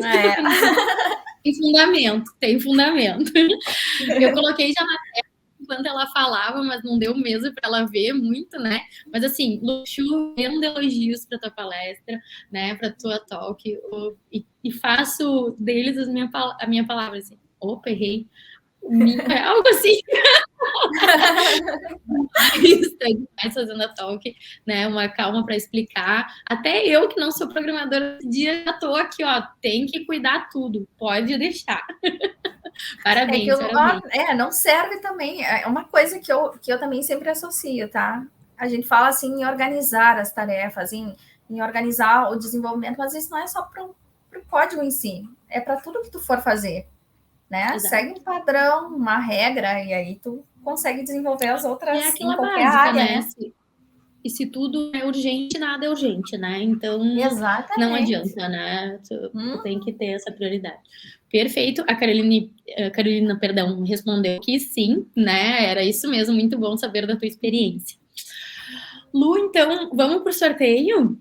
Tem fundamento. Eu coloquei já na tela enquanto ela falava, mas não deu mesmo para ela ver muito, né? Mas assim, chovendo elogios para tua palestra, né? Para tua talk, e faço deles a minha palavra assim. Opa, errei. Algo assim. Mais fazendo a talk, né? Uma calma para explicar. Até eu, que não sou programadora, esse dia já tô aqui, ó. Tem que cuidar tudo. Pode deixar. Parabéns, parabéns. Não serve também. É uma coisa que eu também sempre associo, tá? A gente fala assim em organizar as tarefas, em organizar o desenvolvimento, mas isso não é só para o código em si, é para tudo que tu for fazer, né? Exato. Segue um padrão, uma regra, e aí tu consegue desenvolver as outras em qualquer área, né? E se tudo é urgente, nada é urgente, né? Então, exatamente, não adianta, né? Tu tem que ter essa prioridade. Perfeito. A Carolina, perdão, respondeu que sim, né? Era isso mesmo. Muito bom saber da tua experiência. Lu, então, vamos para o sorteio?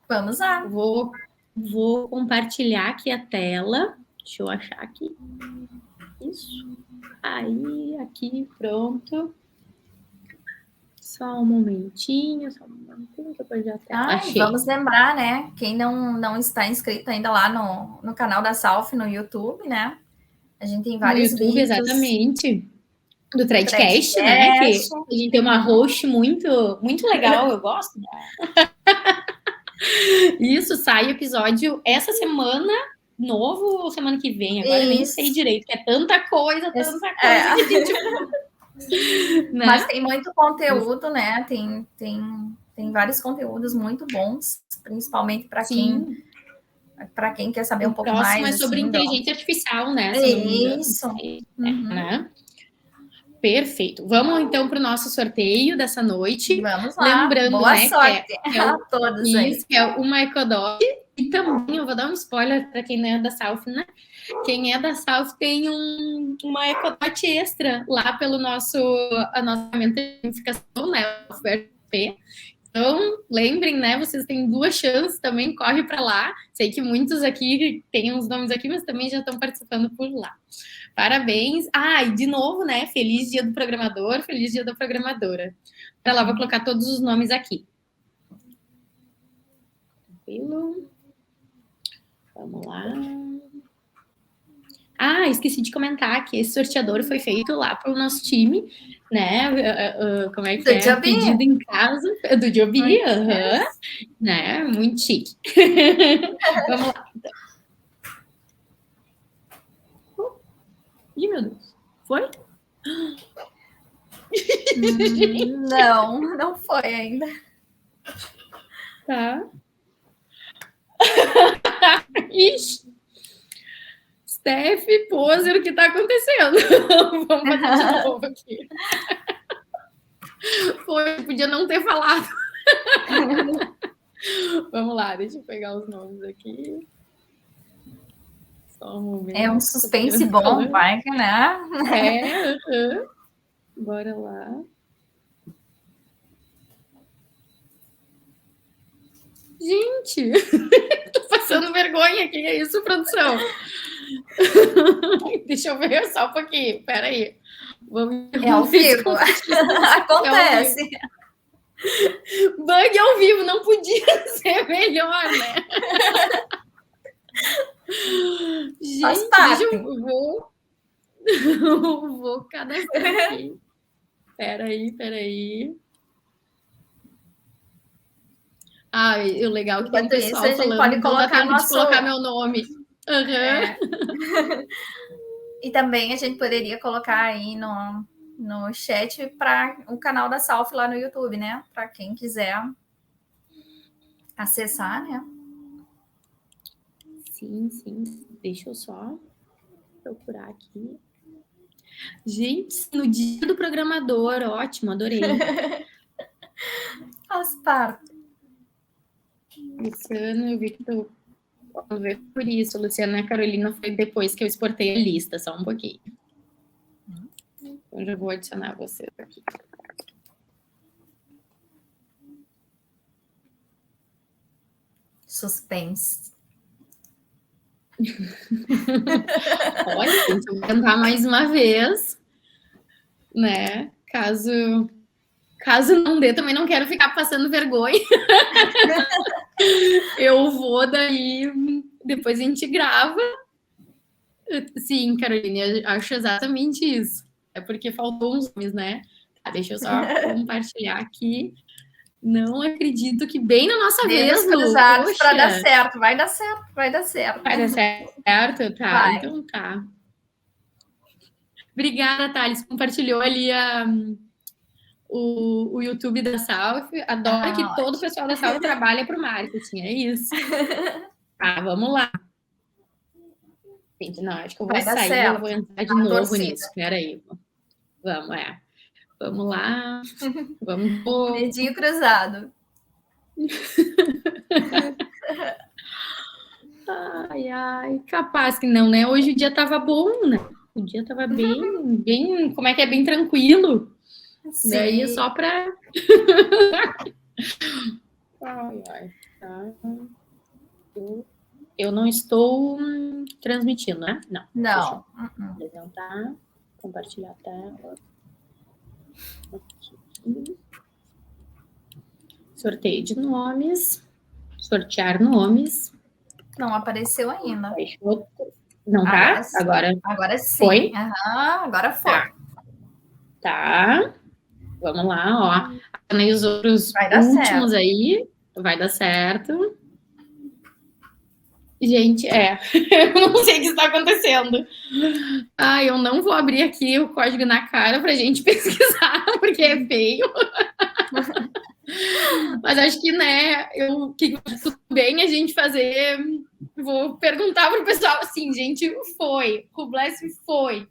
Vamos lá. Vou compartilhar aqui a tela. Deixa eu achar aqui. Isso. Aí, aqui, pronto. Só um momentinho, que eu perdi a tela. Achei. Vamos lembrar, né? Quem não está inscrito ainda lá no canal da Salf no YouTube, né? A gente tem vários no YouTube, vídeos. Exatamente. Do Threadcast, né? Que a gente tem uma host muito, muito legal, eu gosto. Isso, sai episódio essa semana, novo ou semana que vem? Agora eu nem sei direito, que é tanta coisa que a gente... Né? Mas tem muito conteúdo, né? Tem vários conteúdos muito bons, principalmente para quem quer saber um pouco mais. É sobre assim, inteligência artificial, né? Isso. Né? Perfeito. Vamos então para o nosso sorteio dessa noite. Vamos lá. Lembrando, boa né, sorte a todos isso, que é uma EcoDoc. E também eu vou dar um spoiler para quem não é da Salf, né? Quem é da Salf tem uma EcoDot extra lá pelo a nossa ferramenta de gamificação, né? O FRP. Então, lembrem, né? Vocês têm 2 chances também, corre para lá. Sei que muitos aqui têm uns nomes aqui, mas também já estão participando por lá. Parabéns. E de novo, né? Feliz Dia do Programador, feliz Dia da Programadora. Para lá, vou colocar todos os nomes aqui. Tranquilo. Vamos lá. Esqueci de comentar que esse sorteador foi feito lá para o nosso time, né? Como é que é? Joby. Pedido em casa do Joby, né? Muito chique. Vamos lá. Então. Ih, meu Deus. Foi? Não foi ainda. Tá. Ixi. Steph, Poser, o que está acontecendo? Vamos fazer de novo aqui. Podia não ter falado. Vamos lá, deixa eu pegar os nomes aqui. Só um momento. É um suspense bom, vai, né? Bora lá. Gente, tô passando vergonha. Que é isso, produção? Deixa eu ver só um pouquinho. Pera aí. É ao vivo. Acontece. Bug ao vivo, não podia ser melhor, né? Gente, deixa eu vou cadastrar aqui. Peraí. O legal que tem um pessoal isso, falando, pode colocar de colocar meu nome. E também a gente poderia colocar aí no chat para o canal da Salf lá no YouTube, né? Para quem quiser acessar, né? Sim. Deixa eu só procurar aqui. Gente, no Dia do Programador, ótimo, adorei. Faz parte. Luciano, eu vi que tu... Vamos ver por isso, Luciana e a Carolina foi depois que eu exportei a lista, só um pouquinho. Eu já vou adicionar vocês aqui. Suspense. Olha, gente, eu vou tentar mais uma vez, né? Caso não dê, também não quero ficar passando vergonha. Eu vou daí, depois a gente grava. Sim, Caroline, eu acho exatamente isso. É porque faltou uns nomes, né? Tá, deixa eu só compartilhar aqui. Não acredito que bem na nossa vez, Lu. Cruzados para dar certo. Vai dar certo, vai dar certo. Vai dar certo? Tá, vai. Então tá. Obrigada, Thales. Compartilhou ali o YouTube da Salf. Adoro que todo o pessoal da Salf trabalha para o marketing. É isso. Tá, vamos lá. Gente, não, acho que eu vou sair e eu vou entrar de novo nisso. Peraí. Vamos, Vamos lá. Vamos. Dedinho cruzado. Ai, capaz que não, né? Hoje o dia tava bom, né? O dia tava bem, como é que é? Bem tranquilo. Sim. Daí só pra... Ai, tá. Eu não estou transmitindo, né? Não. Não. Apresentar, compartilhar a tela. Aqui. Sorteio de nomes. Sortear nomes. Não apareceu ainda. Não tá? Agora sim. Foi? Agora foi. Tá. Vamos lá, ó. E os outros últimos aí. Vai dar certo. Gente, eu não sei o que está acontecendo. Eu não vou abrir aqui o código na cara pra gente pesquisar, porque é feio. Mas acho que, né, tudo bem a gente fazer. Vou perguntar pro pessoal assim, gente, o Bless foi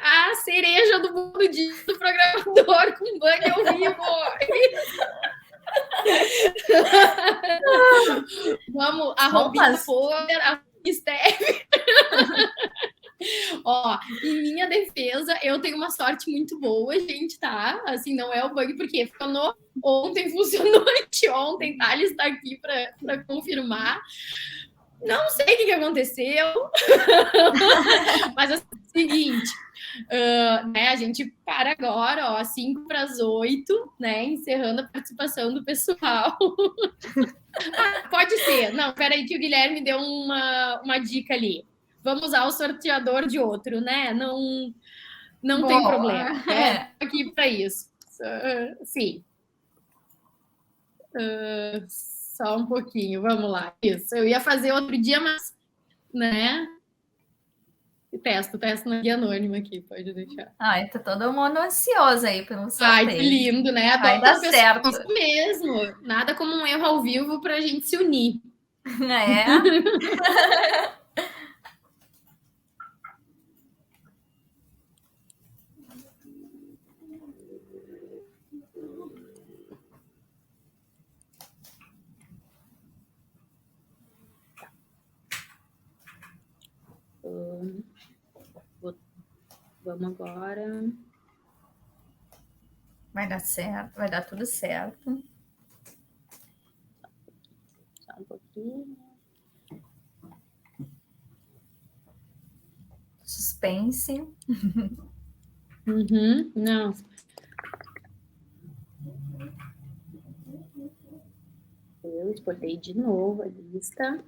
a cereja do bolo do programador com bug ao vivo. Vamos, a Robinha Poder, a Steph. Ó, em minha defesa, eu tenho uma sorte muito boa, gente, tá? Assim, não é o bug, porque funcionou ontem, funcionou anteontem, tá? Ele está aqui para confirmar. Não sei o que aconteceu, mas é o seguinte, né, a gente para agora, ó, 7:55, né, encerrando a participação do pessoal. Pode ser. Não, peraí que o Guilherme deu uma dica ali. Vamos usar o sorteador de outro, né? Não tem problema. Aqui para isso. Sim. Só um pouquinho, vamos lá. Isso. Eu ia fazer outro dia, mas, né? Testo na guia anônima aqui, pode deixar. Tá todo mundo ansioso aí pelo sorteio. Ai, que lindo, né? Vai dar certo. Isso mesmo. Nada como um erro ao vivo para a gente se unir. Vamos agora. Vai dar certo, vai dar tudo certo. Só um pouquinho. Suspense. Não. Eu exportei de novo a lista.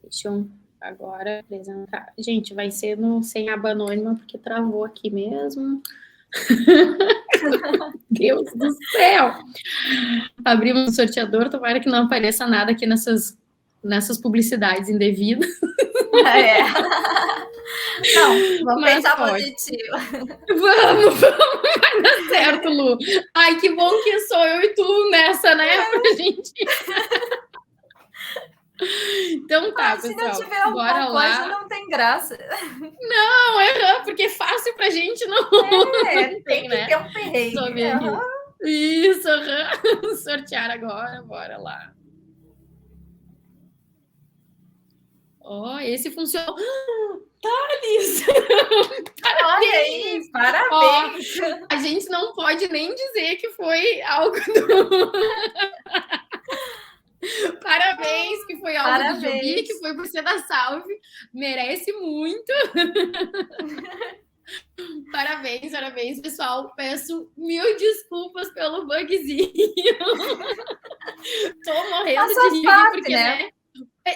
Deixa eu agora apresentar. Gente, vai ser sem aba anônima, porque travou aqui mesmo. Deus do céu! Abrimos o sorteador, tomara que não apareça nada aqui nessas publicidades indevidas. Não, vamos pensar positivo. Vamos, vai dar certo, Lu. Ai, que bom que sou eu e tu nessa, né? Pra gente... Então tá, pessoal. Se não tiver alguma coisa, não tem graça. Não, porque é fácil pra gente, não tem, né? Ter um perrengue. Isso, sortear agora, bora lá. Esse funcionou. Thales! Parabéns! Olha aí, parabéns! A gente não pode nem dizer que foi algo do... Parabéns, que foi algo Parabéns. do Jobi, que foi por ser da Salve. Merece muito. Parabéns, parabéns, pessoal. Peço 1000 desculpas pelo bugzinho. Tô morrendo de rir, porque, né?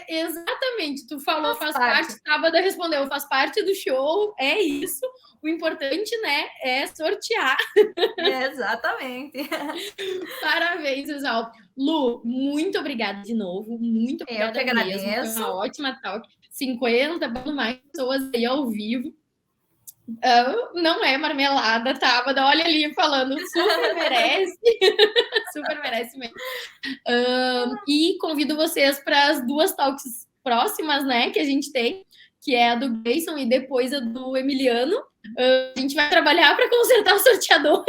Exatamente, tu falou, faz parte. Sábado respondeu, faz parte do show, é isso. O importante, né, é sortear. Exatamente. Parabéns, pessoal. Lu, muito obrigada de novo. Muito obrigada. Eu que agradeço. Mesmo. Foi uma ótima talk. 50, mais pessoas aí ao vivo. Não é marmelada, tá? Mas olha ali falando, super merece. Super merece mesmo. E convido vocês para as 2 talks próximas, né? Que a gente tem, que é a do Grayson e depois a do Emiliano. A gente vai trabalhar para consertar o sorteador.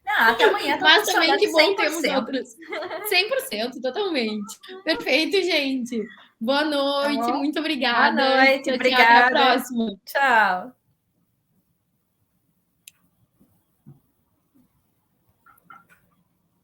Até amanhã. Mas também que bom termos outros. 100%, totalmente. Perfeito, gente. Boa noite, muito obrigada. Boa noite, tchau, obrigada. Tchau, até a próxima. Tchau.